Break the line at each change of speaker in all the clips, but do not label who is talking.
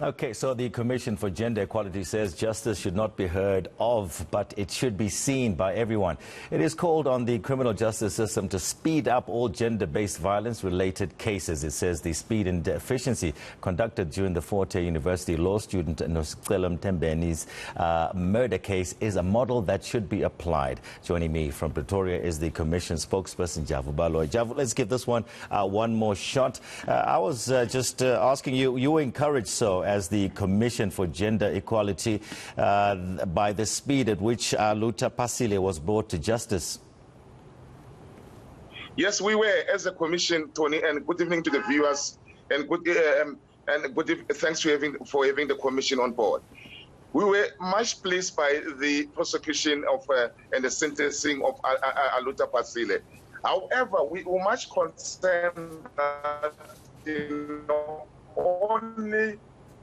Okay, so the Commission for Gender Equality says justice should not be heard of, but it should be seen by everyone. It is called on the criminal justice system to speed up all gender-based violence-related cases. It says the speed and efficiency conducted during the Forte University law student Nosicelo Mthembeni's murder case is a model that should be applied. Joining me from Pretoria is the Commission spokesperson, Javu Baloyi. Javu, let's give this one one more shot. I was just asking you, you were encouraged as the Commission for Gender Equality by the speed at which Aluta Pasilla was brought to justice.
Yes, we were as a commission, Tony, and good evening to the viewers, and thanks for having the commission on board. We were much pleased by the prosecution of and the sentencing of Aluta Pasilla. However, we were much concerned that only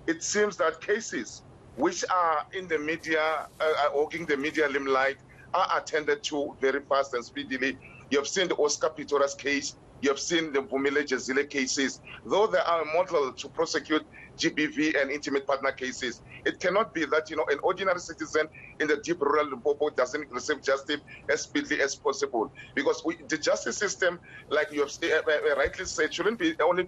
it seems that cases which are in the media, hogging the media limelight, are attended to very fast and speedily. You have seen the Oscar Pitora's case. You have seen the Vumile Jazile cases. Though they are a model to prosecute GBV and intimate partner cases, it cannot be that, an ordinary citizen in the deep rural Limpopo doesn't receive justice as speedily as possible. Because the justice system, like you have rightly said, shouldn't be only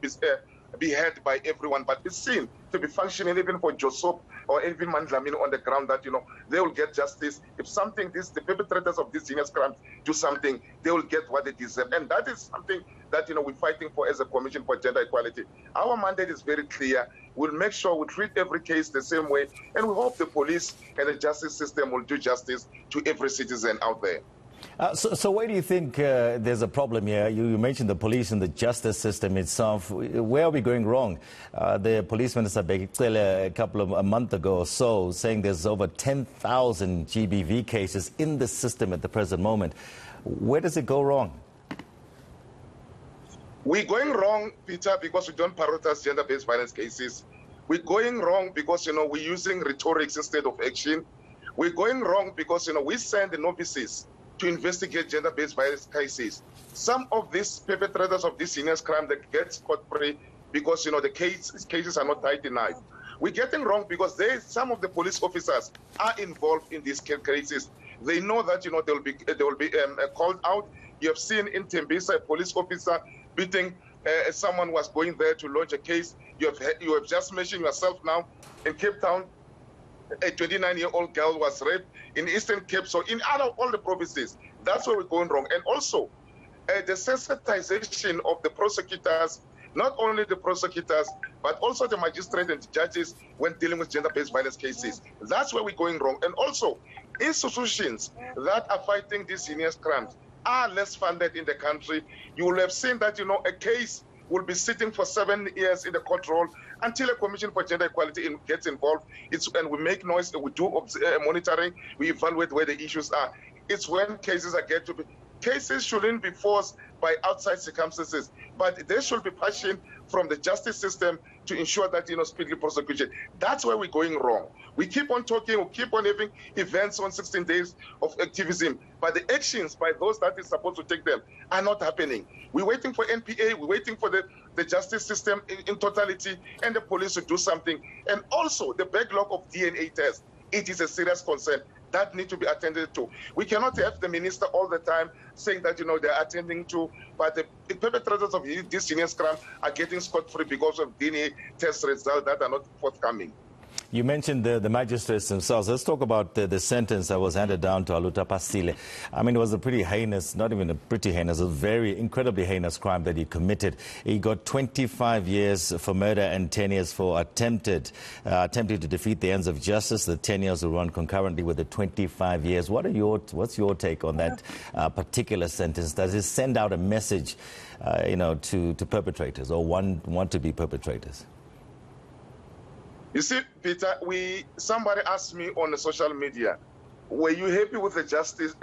be heard by everyone, but it's seen to be functioning even for Josop or even Mandlamino on the ground that, they will get justice. If something, the perpetrators of these heinous crimes do something, they will get what they deserve. And that is something that, we're fighting for as a Commission for Gender Equality. Our mandate is very clear. We'll make sure we treat every case the same way, and we hope the police and the justice system will do justice to every citizen out there.
So where do you think there's a problem here? You mentioned the police and the justice system itself. Where are we going wrong? The police minister a month ago or so saying there's over 10,000 GBV cases in the system at the present moment. Where does it go wrong?
We're going wrong, Peter, because we don't prioritize gender-based violence cases. We're going wrong because, we're using rhetorics instead of action. We're going wrong because, we send the novices to investigate gender-based violence cases. Some of these perpetrators of this heinous crime that get scot-free because, the cases are not tight enough. We're getting wrong because some of the police officers are involved in these cases. They know that, they will be called out. You have seen in Tembisa, a police officer beating someone who was going there to launch a case. You have just mentioned yourself now in Cape Town, a 29-year-old girl was raped in Eastern Cape. So in all the provinces, that's where we're going wrong. And also, the sensitization of the prosecutors, not only the prosecutors, but also the magistrates and the judges when dealing with gender-based violence cases. That's where we're going wrong. And also, institutions that are fighting these heinous crimes are less funded in the country. You will have seen that, a case will be sitting for 7 years in the court roll until a Commission for Gender Equality gets involved. And we make noise, we do monitoring, we evaluate where the issues are. It's when cases are get to be. Cases shouldn't be forced by outside circumstances, but there should be passion from the justice system to ensure that, speedily prosecution. That's where we're going wrong. We keep on talking, we keep on having events on 16 days of activism, but the actions by those that is supposed to take them are not happening. We're waiting for NPA, we're waiting for the justice system in totality and the police to do something. And also the backlog of DNA tests, it is a serious concern that need to be attended to. We cannot have the minister all the time saying that, they're attending to, but the perpetrators of this heinous crime are getting scot-free because of DNA test results that are not forthcoming.
You mentioned the magistrates themselves. Let's talk about the sentence that was handed down to Aluta Pasilla. I mean, it was a pretty heinous, not even a pretty heinous, a very incredibly heinous crime that he committed. He got 25 years for murder and 10 years for attempting to defeat the ends of justice. The 10 years will run concurrently with the 25 years. What's your take on that particular sentence? Does it send out a message, to perpetrators or want to be perpetrators?
You see, Peter, somebody asked me on the social media, were you happy with the justice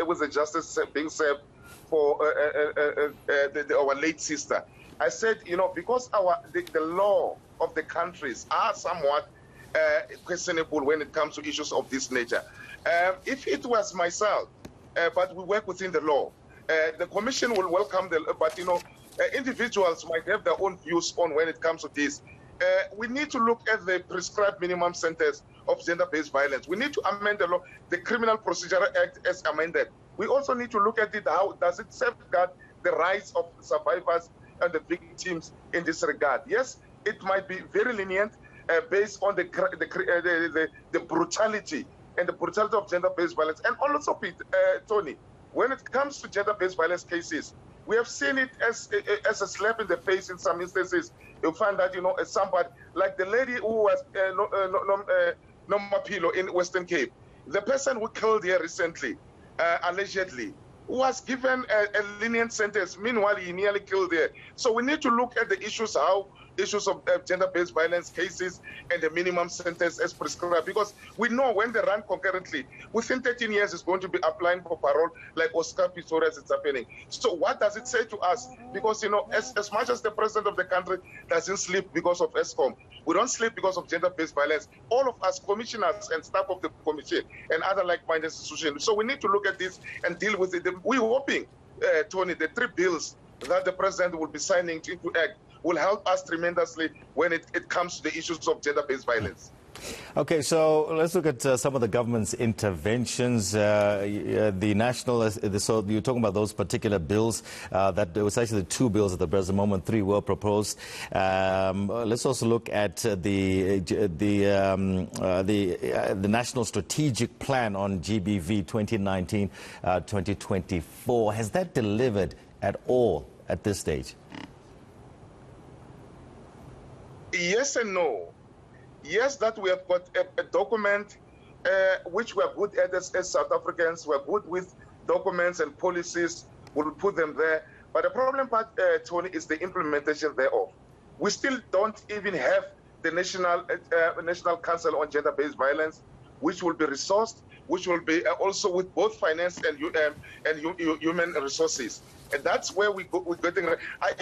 being served for our late sister? I said, because the law of the countries are somewhat questionable when it comes to issues of this nature. If it was myself, but we work within the law, the commission will welcome but individuals might have their own views on when it comes to this. we need to look at the prescribed minimum sentence of gender-based violence. We need to amend the law, the Criminal Procedure Act as amended. We also need to look at it, how does it safeguard the rights of survivors and the victims in this regard. Yes, it might be very lenient based on the brutality and the brutality of gender-based violence. And also, Tony, when it comes to gender-based violence cases, we have seen it as a slap in the face in some instances. You find that, somebody like the lady who was Nomapilo in Western Cape, the person who killed her recently, allegedly, was given a lenient sentence. Meanwhile, he nearly killed her. So we need to look at the issues, issues of gender-based violence cases and the minimum sentence as prescribed, because we know when they run concurrently, within 13 years it's going to be applying for parole like Oscar Pistorius is happening. So what does it say to us? Because, as much as the president of the country doesn't sleep because of ESCOM, we don't sleep because of gender-based violence. All of us, commissioners and staff of the commission and other like-minded institutions. So we need to look at this and deal with it. We're hoping, Tony, the 3 bills that the president will be signing into act will help us tremendously when it comes to the issues of gender-based violence.
Okay, so let's look at some of the government's interventions. The national, so you're talking about those particular bills. That there was actually 2 bills at the present moment, 3 were proposed. Let's also look at the National Strategic Plan on GBV 2019-2024. Has that delivered at all at this stage?
Yes and no. Yes, that we have got a document which we are good at as South Africans. We are good with documents and policies. We'll put them there. But the problem part, Tony, is the implementation thereof. We still don't even have the National Council on Gender-Based Violence, which will be resourced, which will be also with both finance and human resources. And that's where we're getting. I'll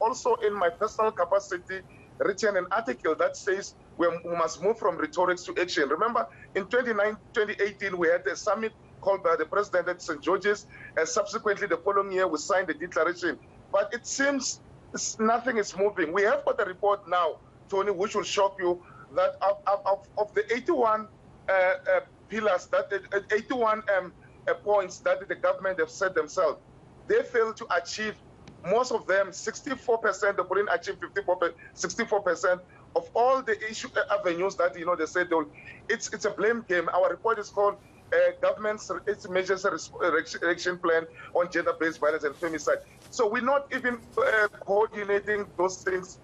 also in my personal capacity written an article that says we must move from rhetoric to action. Remember, in 2018, we had a summit called by the president at St. George's, and subsequently the following year we signed the declaration. But it seems nothing is moving. We have got a report now, Tony, which will shock you, that of the 81 pillars, that 81 points that the government have set themselves, they failed to achieve most of them. 64%, they couldn't achieve 64% of all the issue avenues that they said it's a blame game. Our report is called Government's Measures Action Plan on Gender-Based Violence and Femicide. So we're not even coordinating those things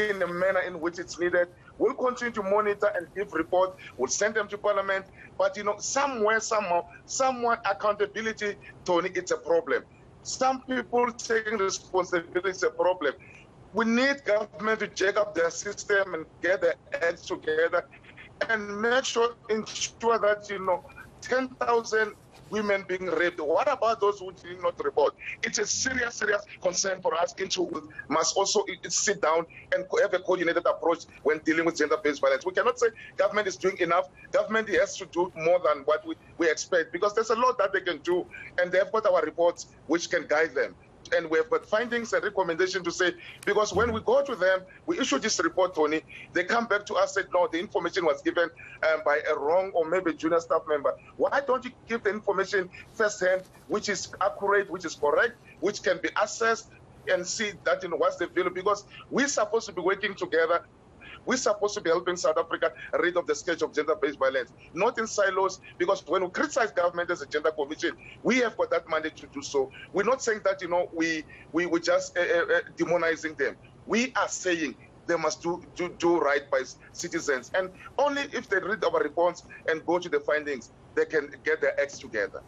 in the manner in which it's needed. We'll continue to monitor and give report. We'll send them to Parliament. But somewhere, somehow, someone accountability, Tony, it's a problem. Some people taking responsibility is a problem. We need government to check up their system and get their heads together and ensure that 10,000 women being raped. What about those who did not report? It's a serious concern for us. We must also sit down and have a coordinated approach when dealing with gender-based violence. We cannot say government is doing enough. Government has to do more than what we expect, because there's a lot that they can do, and they've got our reports which can guide them. And we have got findings and recommendations to say, because when we go to them, we issue this report, Tony, they come back to us and say, no, the information was given by a wrong or maybe junior staff member. Why don't you give the information firsthand, which is accurate, which is correct, which can be assessed and see that, what's the value? Because we're supposed to be working together. We're supposed to be helping South Africa rid of the scourge of gender-based violence, not in silos, because when we criticize government as a gender commission, we have got that mandate to do so. We're not saying that, we're just demonizing them. We are saying they must do right by citizens. And only if they read our reports and go to the findings, they can get their acts together.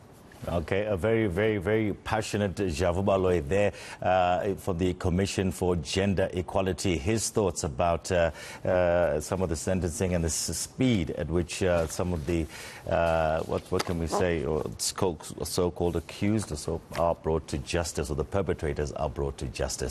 Okay, a very passionate Javu Baloyi there from the Commission for Gender Equality. His thoughts about some of the sentencing and the speed at which some of the, what can we say, or so-called accused are brought to justice, or the perpetrators are brought to justice.